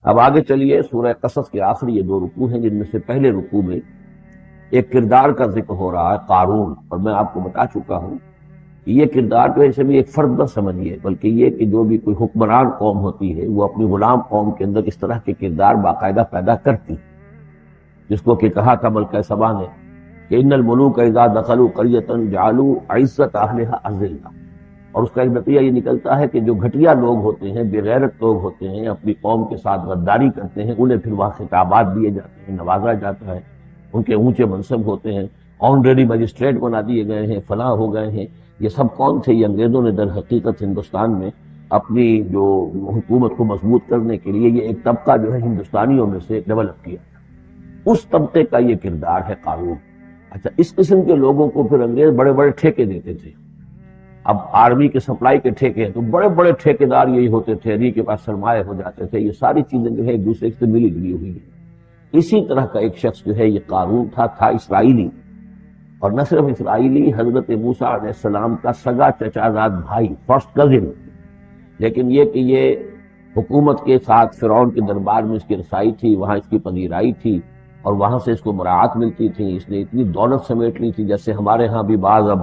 اب آگے چلیے، سورہ قصص کے آخری یہ دو رکوع ہیں، جن میں سے پہلے رکوع میں ایک کردار کا ذکر ہو رہا ہے، قارون. اور میں آپ کو بتا چکا ہوں کہ یہ کردار جو ہے اسے بھی ایک فرد نہ سمجھیے، بلکہ یہ کہ جو بھی کوئی حکمران قوم ہوتی ہے وہ اپنی غلام قوم کے اندر اس طرح کے کردار باقاعدہ پیدا کرتی، جس کو کہ کہا تھا ملکہ سبا نے کہ ان الملوک اذا دخلوا قریۃ جعلوا عزت اہلها اذلہ. اور اس کا ایک نتیجہ یہ نکلتا ہے کہ جو گھٹیا لوگ ہوتے ہیں، بے غیرت لوگ ہوتے ہیں، اپنی قوم کے ساتھ غداری کرتے ہیں، انہیں پھر وہاں خطابات دیے جاتے ہیں، نوازا جاتا ہے، ان کے اونچے منصب ہوتے ہیں، آنریری مجسٹریٹ بنا دیے گئے ہیں، فلاں ہو گئے ہیں. یہ سب کون تھے؟ یہ انگریزوں نے در حقیقت ہندوستان میں اپنی جو حکومت کو مضبوط کرنے کے لیے یہ ایک طبقہ جو ہے ہندوستانیوں میں سے ڈیولپ کیا. اس طبقے کا یہ کردار ہے قارون. اچھا، اس قسم کے لوگوں کو پھر انگریز بڑے بڑے ٹھیکے دیتے تھے. اب آرمی کے سپلائی کے ٹھیکے ہیں تو بڑے بڑے ٹھیکیدار یہی ہوتے تھے، انہی کے پاس سرمایہ ہو جاتے تھے. یہ ساری چیزیں جو ہے ایک دوسرے سے ملی جلی ہوئی ہیں. اسی طرح کا ایک شخص جو ہے یہ قارون تھا اسرائیلی، اور نہ صرف اسرائیلی، حضرت موسیٰ علیہ السلام کا سگا چچا زاد بھائی، فرسٹ کزن. لیکن یہ کہ یہ حکومت کے ساتھ فرعون کے دربار میں اس کی رسائی تھی، وہاں اس کی پذیرائی تھی، اور وہاں سے اس کو مراعات ملتی تھی. اس نے اتنی دولت سمیٹ لی تھی، جیسے ہمارے ہاں بھی بعض اب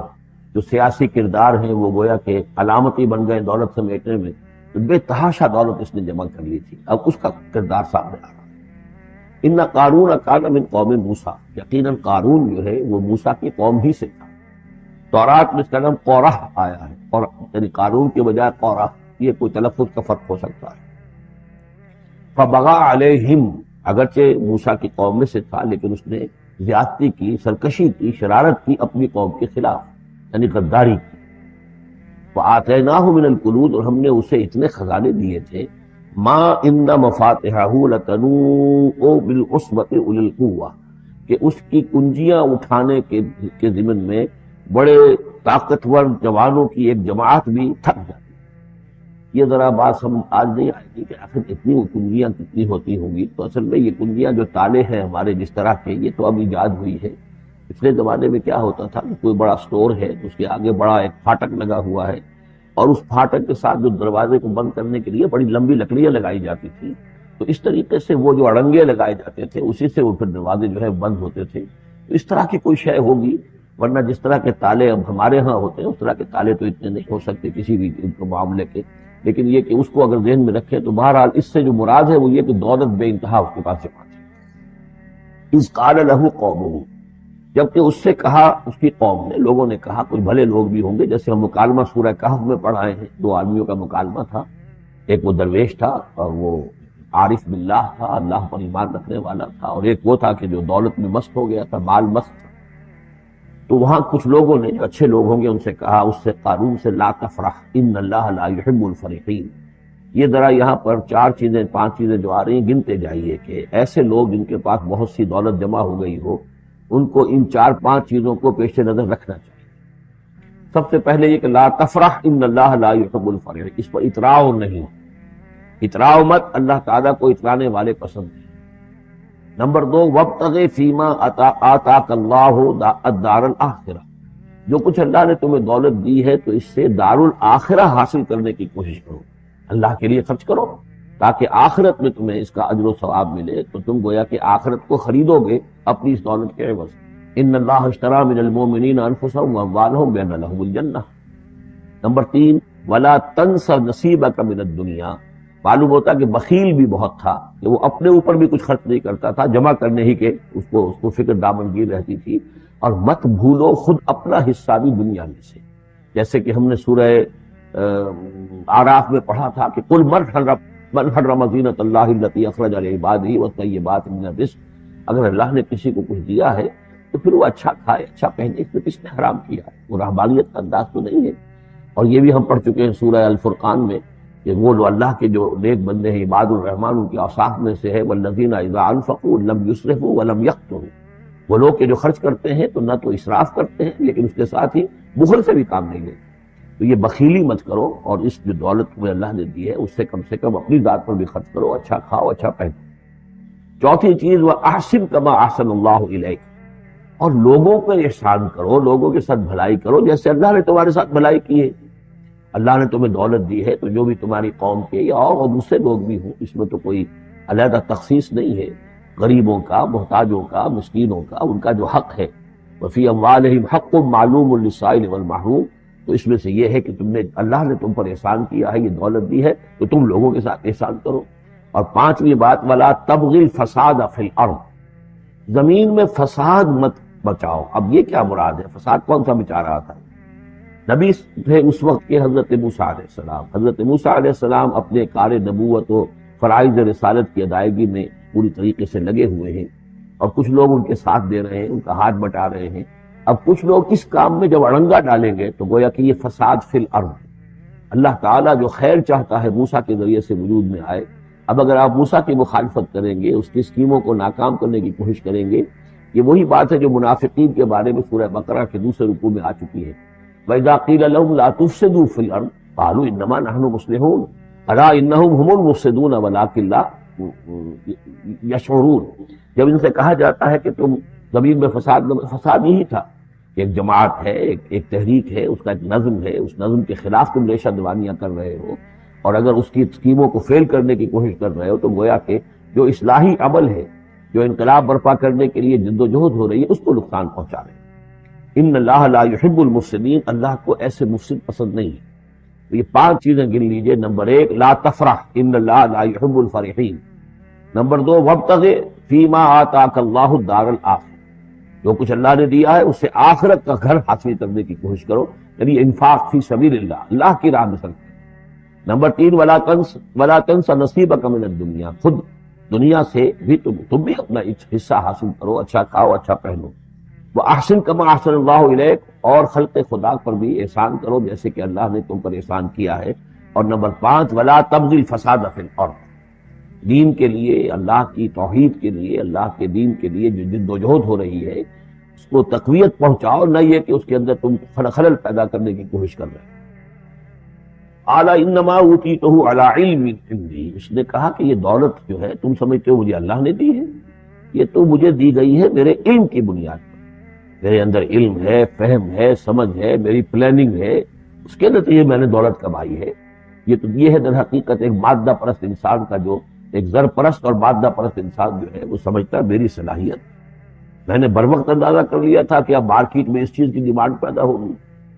جو سیاسی کردار ہیں وہ گویا کہ علامتی بن گئے دولت سمیٹنے میں، تو بے تحاشا دولت اس نے جمع کر لی تھی. اب اس کا کردار سامنے آ رہا ہے. ان قارون کان من قوم موسیٰ، یقیناً قارون جو ہے وہ موسیٰ کی قوم ہی سے تھا. تورات میں اس کا نام قورہ آیا ہے، اور یعنی قارون کے بجائے قورہ، یہ کوئی تلفظ کا فرق ہو سکتا ہے. فبغى علیہم، اگرچہ موسیٰ کی قوم میں سے تھا لیکن اس نے زیادتی کی، سرکشی کی، شرارت کی اپنی قوم کے خلاف، یعنی غداری کی. وآتیناہ من الکنوز، اور ہم نے اسے اتنے خزانے دیے تھے، ما ان مفاتحہ لتنوء بالعصبۃ اولي القوہ، کہ اس کی کنجیاں اٹھانے کے ضمن میں بڑے طاقتور جوانوں کی ایک جماعت بھی تھک جاتی. یہ ذرا بات ہم آج نہیں آئے گی کہ آخر اتنی کنجیاں کتنی ہوتی ہوں گی. تو اصل میں یہ کنجیاں جو تالے ہیں ہمارے جس طرح کے، یہ تو اب ایجاد ہوئی ہے. پچھلے زمانے میں کیا ہوتا تھا کہ کوئی بڑا سٹور ہے تو اس کے آگے بڑا ایک پھاٹک لگا ہوا ہے، اور اس پھاٹک کے ساتھ جو دروازے کو بند کرنے کے لیے بڑی لمبی لکڑیاں لگائی جاتی تھی. تو اس طریقے سے وہ جو اڑنگے لگائے جاتے تھے اسی سے وہ پھر دروازے جو ہے بند ہوتے تھے. تو اس طرح کی کوئی شے ہوگی، ورنہ جس طرح کے تالے اب ہمارے ہاں ہوتے ہیں اس طرح کے تالے تو اتنے نہیں ہو سکتے کسی بھی معاملے کے. لیکن یہ کہ اس کو اگر ذہن میں رکھیں تو بہرحال اس سے جو مراد ہے وہ یہ کہ دولت بے انتہا اس کے پاس جمع تھی. اذ قال له قومه، جبکہ اس سے کہا اس کی قوم نے، لوگوں نے کہا، کچھ بھلے لوگ بھی ہوں گے، جیسے ہم مکالمہ سورہ کہف میں پڑھائے ہیں. دو آدمیوں کا مکالمہ تھا، ایک وہ درویش تھا اور وہ عارف باللہ تھا، اللہ پر ایمان رکھنے والا تھا، اور ایک وہ تھا کہ جو دولت میں مست ہو گیا تھا، مال مست تھا. تو وہاں کچھ لوگوں نے جو اچھے لوگ ہوں گے ان سے کہا، اس سے قارون سے، لا تفرح ان اللہ لا يحب الفرحین. یہ ذرا یہاں پر پانچ چیزیں جو آ رہی ہیں گنتے جائیے کہ ایسے لوگ جن کے پاس بہت سی دولت جمع ہو گئی ہو، ان کو ان 4-5 چیزوں کو پیش نظر رکھنا چاہیے. سب سے پہلے یہ کہ لا تفرح ان اللہ لا يحب الفرح، اس پر اتراؤ نہیں، اتراؤ مت، اللہ تعالیٰ کو اترانے والے پسند ہیں. نمبر 2، وابتغ فیما آتاک اللہ الدار الآخرہ، جو کچھ اللہ نے تمہیں دولت دی ہے تو اس سے دار الآخرہ حاصل کرنے کی کوشش کرو، اللہ کے لیے خرچ کرو تاکہ آخرت میں تمہیں اس کا اجر و ثواب ملے. تو تم گویا کہ آخرت کو خریدو گے اپنی اس دولت کے عوض. ان اللہ اشتری من المؤمنین انفسهم واموالهم بان لهم الجنہ. نمبر 3، ولا تنس نصیبک من الدنیا، معلوم ہوتا کہ بخیل بھی بہت تھا کہ وہ اپنے اوپر بھی کچھ خرچ نہیں کرتا تھا، جمع کرنے ہی کے اس کو فکر دامنگیر رہتی تھی. اور مت بھولو خود اپنا حصہ بھی دنیا میں سے، جیسے کہ ہم نے سورہ آراف میں پڑھا تھا کہ قل من حرم زینۃ اللہ التی اخرج لعبادہ والطیبات من الرزق. اگر اللہ نے کسی کو کچھ دیا ہے تو پھر وہ اچھا کھائے، اچھا پہنے، اس میں کس نے حرام کیا ہے؟ وہ رہبانیت کا انداز تو نہیں ہے. اور یہ بھی ہم پڑھ چکے ہیں سورہ الفرقان میں کہ وہ جو اللہ کے جو نیک بندے ہیں عباد الرحمن، ان کے اوصاف میں سے ہے والذین اذا انفقوا لم یسرفوا ولم یقتروا، وہ لوگ کہ جو خرچ کرتے ہیں تو نہ تو اسراف کرتے ہیں لیکن اس کے ساتھ ہی بخل سے بھی کام نہیں لیتے. تو یہ بخیلی مت کرو، اور اس جو دولت تمہیں اللہ نے دی ہے اس سے کم اپنی ذات پر بھی خرچ کرو، اچھا کھاؤ، اچھا پہنو. چوتھی چیز، وَأَحْسِن كَمَا أَحْسَنَ اللَّهُ إِلَيْكَ، اور لوگوں پہ احسان کرو، لوگوں کے ساتھ بھلائی کرو جیسے اللہ نے تمہارے ساتھ بھلائی کی ہے. اللہ نے تمہیں دولت دی ہے تو جو بھی تمہاری قوم کے یا اور دوسرے لوگ بھی ہوں، اس میں تو کوئی علیحدہ تخصیص نہیں ہے، غریبوں کا، محتاجوں کا، مسکینوں کا، ان کا جو حق ہے، وفی اموالہم حق معلوم للسائل والمحروم، تو اس میں سے یہ ہے کہ اللہ نے تم پر احسان کیا ہے، یہ دولت دی ہے تو تم لوگوں کے ساتھ احسان کرو۔ اور پانچویں بات، ولا تبغی الفساد فی الارض، زمین میں فساد مت بچاؤ۔ اب یہ کیا مراد ہے؟ فساد کون سا مچا رہا تھا؟ نبی تھے اس وقت کے حضرت موسیٰ علیہ السلام۔ حضرت موسیٰ علیہ السلام اپنے کار نبوت و فرائض رسالت کی ادائیگی میں پوری طریقے سے لگے ہوئے ہیں، اور کچھ لوگ ان کے ساتھ دے رہے ہیں، ان کا ہاتھ بٹا رہے ہیں۔ اب کچھ لوگ اس کام میں جب اڑنگا ڈالیں گے تو گویا کہ یہ فساد فی الارض، اللہ تعالیٰ جو خیر چاہتا ہے موسیٰ کے ذریعے سے وجود میں آئے، اب اگر آپ موسیٰ کی مخالفت کریں گے، اس کی اسکیموں کو ناکام کرنے کی کوشش کریں گے، یہ وہی بات ہے جو منافقین کے بارے میں سورہ بقرہ کے دوسرے رکوع میں آ چکی ہے۔ وَإِذَا قِيلَ لَهُمْ لَا تُفْسِدُوا فِي الْأَرْضِ قَالُوا إِنَّمَا نَحْنُ مُصْلِحُونَ أَلَا إِنَّهُمْ هُمُ الْمُفْسِدُونَ وَلَٰكِن لَا يَشْعُرُونَ۔ جب ان سے کہا جاتا ہے کہ تم زمین میں فساد یہی تھا، ایک جماعت ہے، ایک تحریک ہے، اس کا ایک نظم ہے، اس نظم کے خلاف تم ریشہ دوانیاں کر رہے ہو، اور اگر اس کی اسکیموں کو فیل کرنے کی کوشش کر رہے ہو تو گویا کہ جو اصلاحی عمل ہے، جو انقلاب برپا کرنے کے لیے جد و جہد ہو رہی ہے، اس کو نقصان پہنچا رہے ہیں۔ ان اللہ لا يحب المفسدین، اللہ کو ایسے مفسد پسند نہیں ہے۔ تو یہ پانچ چیزیں گن لیجئے۔ نمبر ایک، لا تفرح ان اللہ لا يحب الفرحین۔ نمبر دو، وابتغ فیما آتاک اللہ الدار الآخرہ، جو کچھ اللہ نے دیا ہے اس سے آخرت کا گھر حاصل کرنے کی کوشش کرو، یعنی انفاق فی سبیل اللہ، اللہ کی راہ میں صرف۔ نمبر تین، ولا تنس نصیبک من الدنیا، خود دنیا سے بھی تم بھی اپنا حصہ حاصل کرو، اچھا کھاؤ، اچھا پہنو۔ وَأَحْسِن كَمَا أَحْسَنَ اللَّهُ إِلَيْكَ، اور خلق خدا پر بھی احسان کرو جیسے کہ اللہ نے تم پر احسان کیا ہے۔ اور نمبر پانچ، وَلَا تَبْغِ الْفَسَادَ فِي الْأَرْضِ، دین کے لیے، اللہ کی توحید کے لیے، اللہ کے دین کے لیے جو جد و جہد ہو رہی ہے اس کو تقویت پہنچاؤ، نہ یہ کہ اس کے اندر تم خلل پیدا کرنے کی کوشش کر رہے ہو۔ اعلیٰ انما اوتیتہ علی علم عندی، اس نے کہا کہ یہ دولت جو ہے تم سمجھتے ہو مجھے اللہ نے دی ہے، یہ تو مجھے دی گئی ہے میرے علم کی بنیاد پر، میرے اندر علم ہے، فہم ہے، سمجھ ہے، میری پلاننگ ہے، اس کے نتیجے میں نے دولت کمائی ہے۔ یہ ہے در حقیقت ایک مادہ پرست انسان کا، جو ایک زر پرست اور مادہ پرست انسان جو ہے وہ سمجھتا ہے میری صلاحیت، میں نے بر وقت اندازہ کر لیا تھا کہ اب مارکیٹ میں اس چیز کی ڈیمانڈ پیدا ہوگی،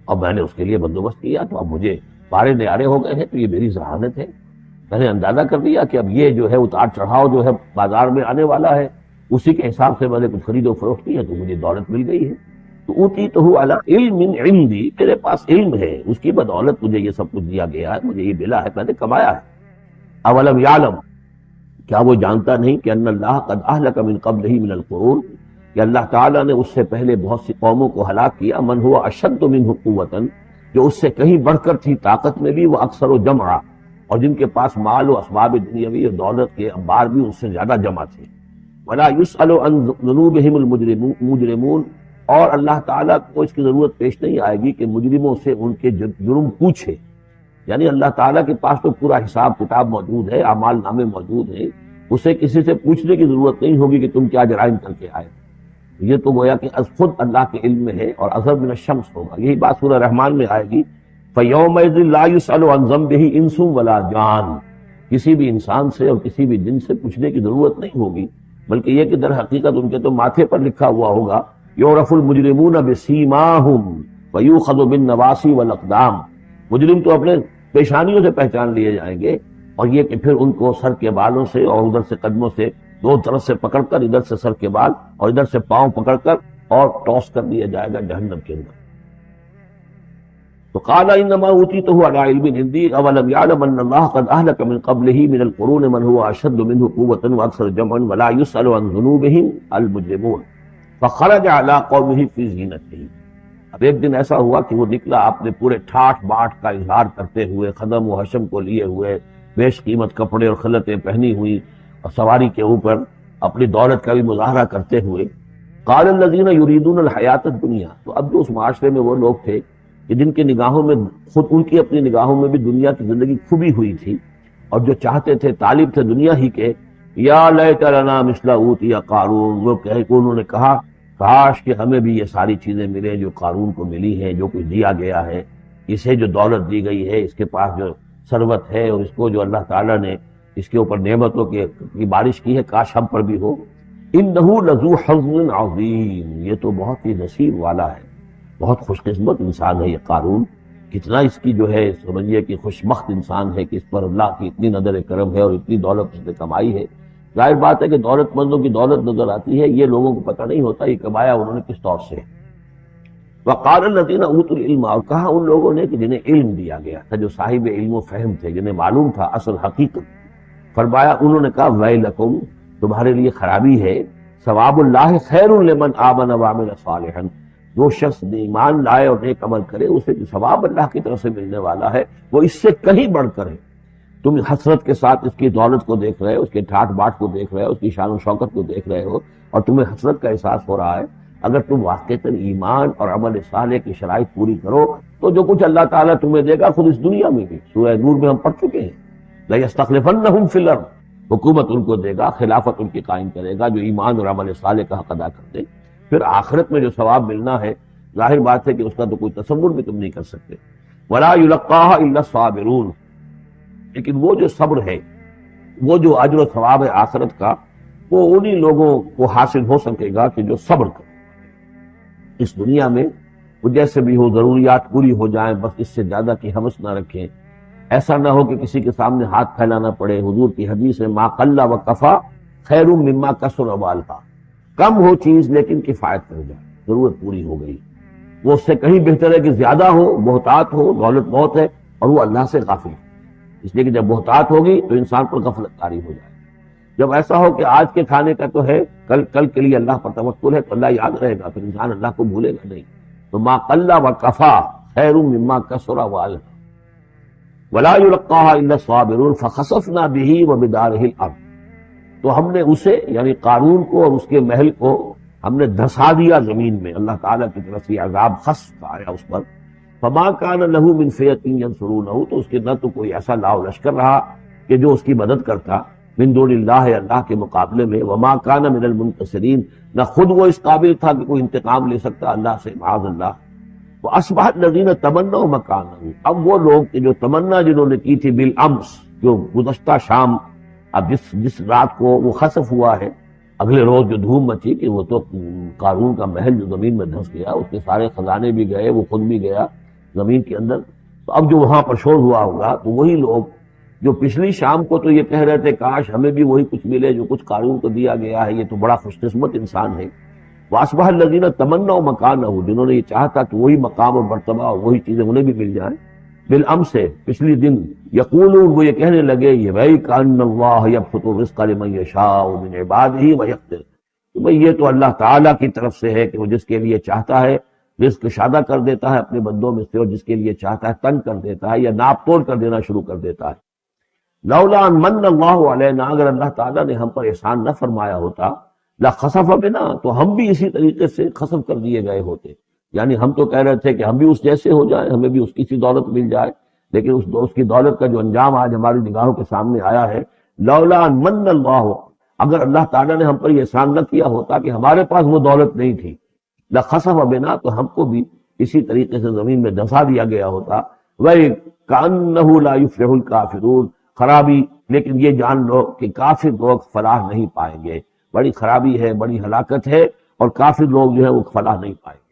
اور میں نے اس کے لیے بندوبست کیا، تو اب مجھے پارے نیارے ہو گئے ہیں، تو یہ میری ذہانت ہے۔ میں نے اندازہ کر لیا کہ اب یہ جو ہے اتار چڑھاؤ جو ہے بازار میں آنے والا ہے، اسی کے حساب سے میں نے کچھ خرید و فروخت کی ہے، تو مجھے دولت مل گئی ہے۔ تو اوتیتہ علی علم عندی، میرے پاس علم ہے، اس کی بدولت مجھے یہ سب کچھ دیا گیا ہے، مجھے یہ ملا ہے، میں نے کمایا ہے۔ اولم یعلم، کیا وہ جانتا نہیں کہ ان اللہ قد اہلک من قبلہ من القرون، کہ اللہ تعالیٰ نے اس سے پہلے بہت سی قوموں کو ہلاک کیا، من ہوا اشد منہ قوۃ، جو اس سے کہیں بڑھ کر تھی طاقت میں بھی، وہ اکثر و جمع، اور جن کے پاس مال و اسباب دنیاوی اور دولت کے انبار بھی اس سے زیادہ جمع تھے۔ ولا يسأل عن ذنوبهم المجرمون، اور اللہ تعالیٰ کو اس کی ضرورت پیش نہیں آئے گی کہ مجرموں سے ان کے جرم پوچھے، یعنی اللہ تعالیٰ کے پاس تو پورا حساب کتاب موجود ہے، اعمال نامے موجود ہیں، اسے کسی سے پوچھنے کی ضرورت نہیں ہوگی کہ تم کیا جرائم کر کے آئے۔ یہ تو گویا کہ خود اللہ کے علم میں ہے، اور اظہر من الشمس ہوگا، یہی بات سورہ رحمان میں آئے گی، فَيَوْمَئِذٍ لَا يُسْأَلُ عَنْ ذَنبِهِ إِنسٌ وَلَا جَانٌ، کسی بھی انسان سے اور کسی بھی جن سے پوچھنے کی ضرورت نہیں ہوگی، بلکہ یہ کہ در حقیقت ان کے تو ماتھے پر لکھا ہوا ہوگا، یعرف المجرمون بسیماہم ویؤخذ بالنواصی والاقدام، مجرم تو اپنے پیشانیوں سے پہچان لیے جائیں گے، اور یہ کہ پھر ان کو سر کے بالوں سے اور ادھر سے قدموں سے دو طرف سے پکڑ کر، ادھر سے سر کے بال اور ادھر سے پاؤں پکڑ کر اور ٹاس کر دیا جائے گا جہنم کے اندر۔ تو قال انما اوتیتہ علی علم عندی اولم یعلم ان اللہ قد اہلک من قبلہ من القرون من هو اشد منہ قوۃ واکثر جمعا ولا يسأل عن ذنوبهم المجرمون فخرج علی قومہ فی زینتہ۔ اب ایک دن ایسا ہوا کہ وہ نکلا اپنے پورے ٹھاٹ باٹ کا اظہار کرتے ہوئے، خدم و حشم کو لیے ہوئے، بیش قیمت کپڑے اور خلعتیں پہنی ہوئی، اور سواری کے اوپر اپنی دولت کا بھی مظاہرہ کرتے ہوئے۔ قال الذین یریدون الحیات الدنیا، تو اب جو اس معاشرے میں وہ لوگ تھے کہ جن کی نگاہوں میں، خود ان کی اپنی نگاہوں میں بھی دنیا کی زندگی کھبی ہوئی تھی، اور جو چاہتے تھے، طالب تھے دنیا ہی کے، یا لیت لنا مثل اوتی قارون، وہ کہ انہوں نے کہا کاش کہ ہمیں بھی یہ ساری چیزیں ملیں جو قارون کو ملی ہیں، جو کچھ دیا گیا ہے، اسے جو دولت دی گئی ہے، اس کے پاس جو ثروت ہے، اور اس کو جو اللہ تعالیٰ نے اس کے اوپر نعمتوں کی بارش کی ہے، کاش ہم پر بھی ہو۔ انہ لذو حظ عظیم، یہ تو بہت ہی نصیب والا ہے، بہت خوش قسمت انسان ہے یہ قارون، کتنا اس کی جو ہے سمجھیے کہ خوش بخت انسان ہے کہ اس پر اللہ کی اتنی نظر کرم ہے اور اتنی دولت اس نے کمائی ہے۔ ظاہر بات ہے کہ دولت مندوں کی دولت نظر آتی ہے، یہ لوگوں کو پتہ نہیں ہوتا یہ کمایا انہوں نے کس طور سے۔ وقال الذین اوتوا العلم، اور کہا ان لوگوں نے کہ جنہیں علم دیا گیا تھا، جو صاحب علم و فہم تھے، جنہیں معلوم تھا اصل حقیقت، فرمایا انہوں نے کہا ویلکم، تمہارے لیے خرابی ہے، ثواب اللہ خیر لمن آمن وعمل صالحا، جو شخص ایمان لائے اور نیک عمل کرے اسے جو ثواب اللہ کی طرف سے ملنے والا ہے وہ اس سے کہیں بڑھ کر ہے۔ تم حسرت کے ساتھ اس کی دولت کو دیکھ رہے ہو، اس کے ٹھاٹ باٹ کو دیکھ رہے ہو، اس کی شان و شوکت کو دیکھ رہے ہو اور تمہیں حسرت کا احساس ہو رہا ہے، اگر تم واقعتاً ایمان اور عمل صالح کی شرائط پوری کرو تو جو کچھ اللہ تعالیٰ تمہیں دے گا خود اس دنیا میں بھی، سورہ نور میں ہم پڑھ چکے ہیں، لَيَسْتَخْلِفَنَّهُمْ فِي الْأَرْضِ، حکومت ان کو دے گا، خلافت ان کی قائم کرے گا جو ایمان اور عمل صالح کا حق ادا کرتے۔ پھر آخرت میں جو ثواب ملنا ہے ظاہر بات ہے کہ اس کا تو کوئی تصور بھی تم نہیں کر سکتے۔ وَلَا يُلَقَّاهَا إِلَّا الصَّابِرُونَ، لیکن وہ جو صبر ہے، وہ جو اجر و ثواب ہے آخرت کا، وہ انہی لوگوں کو حاصل ہو سکے گا کہ جو صبر کرے۔ اس دنیا میں وہ جیسے بھی ہو ضروریات پوری ہو جائیں، بس اس سے زیادہ کی ہوس نہ رکھیں، ایسا نہ ہو کہ کسی کے سامنے ہاتھ پھیلانا پڑے۔ حضور کی حدیث ہے ما قل و کفا خیر مما کثر و بالغا، کم ہو چیز لیکن کفایت کر جائے، ضرورت پوری ہو گئی، وہ اس سے کہیں بہتر ہے کہ زیادہ ہو، محتاط ہو، دولت بہت ہے اور وہ اللہ سے غافل ہے، اس لیے کہ جب محتاط ہوگی تو انسان پر غفلت طاری ہو جائے۔ جب ایسا ہو کہ آج کے کھانے کا تو ہے، کل کے لیے اللہ پر توکل ہے تو اللہ یاد رہے گا، پھر انسان اللہ کو بھولے گا نہیں۔ تو ما قل و کفا خیر مما کثر و بالغا ولا يلقاها الا الصابرون فخسفنا به وبداره الارض، تو ہم نے اسے یعنی قارون کو اور اس کے محل کو ہم نے دھسا دیا زمین میں، اللہ تعالیٰ کی طرف سے عذاب خسف آیا اس پر۔ فما كان له من فئة ينصرونه، تو اس کے نہ تو کوئی ایسا لاؤ لشکر رہا کہ جو اس کی مدد کرتا من دون اللہ، اللہ کے مقابلے میں، وما كان من المنتصرین، نہ خود وہ اس قابل تھا کہ کوئی انتقام لے سکتا اللہ سے، معاذ اللہ۔ وَأَصْبَحَ الَّذِينَ تَمَنَّوْا مَكَانَهُ، اب وہ لوگ کہ جو تمنا جنہوں نے کی تھی بالامس، جو گزشتہ شام، اب جس رات کو وہ خسف ہوا ہے، اگلے روز جو دھوم مچی کہ وہ تو قارون کا محل جو زمین میں دھنس گیا، اس کے سارے خزانے بھی گئے، وہ خود بھی گیا زمین کے اندر، تو اب جو وہاں پر شور ہوا ہوگا تو وہی لوگ جو پچھلی شام کو تو یہ کہہ رہے تھے کاش ہمیں بھی وہی کچھ ملے جو کچھ قارون کو دیا گیا ہے، یہ تو بڑا خوش قسمت انسان ہے۔ وَأَصْبَحَ الَّذِينَ تَمَنَّوْا مَكَانَهُ، جنہوں نے یہ چاہا تھا کہ وہی مقام اور مرتبہ اور وہی چیزیں انہیں بھی مل جائیں، بالامس سے پچھلی دن، یقولون، وہ یہ کہنے لگے یہ بھائی کان اللہ یبسط الرزق لمن یشاء من عبادہ ویقدر، کہ بھئی یہ تو اللہ تعالیٰ کی طرف سے ہے کہ وہ جس کے لیے چاہتا ہے رزق شادہ کر دیتا ہے اپنے بندوں میں سے، اور جس کے لیے چاہتا ہے تنگ کر دیتا ہے یا ناپ توڑ کر دینا شروع کر دیتا ہے۔ لولا ان من اللہ علینا، اگر اللہ تعالیٰ نے ہم پر احسان نہ فرمایا ہوتا، لخسف بنا، تو ہم بھی اسی طریقے سے خسف کر دیے گئے ہوتے، یعنی ہم تو کہہ رہے تھے کہ ہم بھی اس جیسے ہو جائیں، ہمیں بھی اس کی سی دولت مل جائے، لیکن اس کی دولت کا جو انجام آج ہماری نگاہوں کے سامنے آیا ہے، لولا ان من اللہ، اگر اللہ تعالیٰ نے ہم پر یہ احسان نہ کیا ہوتا کہ ہمارے پاس وہ دولت نہیں تھی، لخسف بنا، تو ہم کو بھی اسی طریقے سے زمین میں دھسا دیا گیا ہوتا۔ وَكَأَنَّهُ لَا يُفْلِحُ الْكَافِرُونَ، خرابی، لیکن یہ جان لو کہ کافر لوگ فلاح نہیں پائیں گے، بڑی خرابی ہے، بڑی ہلاکت ہے، اور کافر لوگ جو ہے وہ فلاح نہیں پائیں گے۔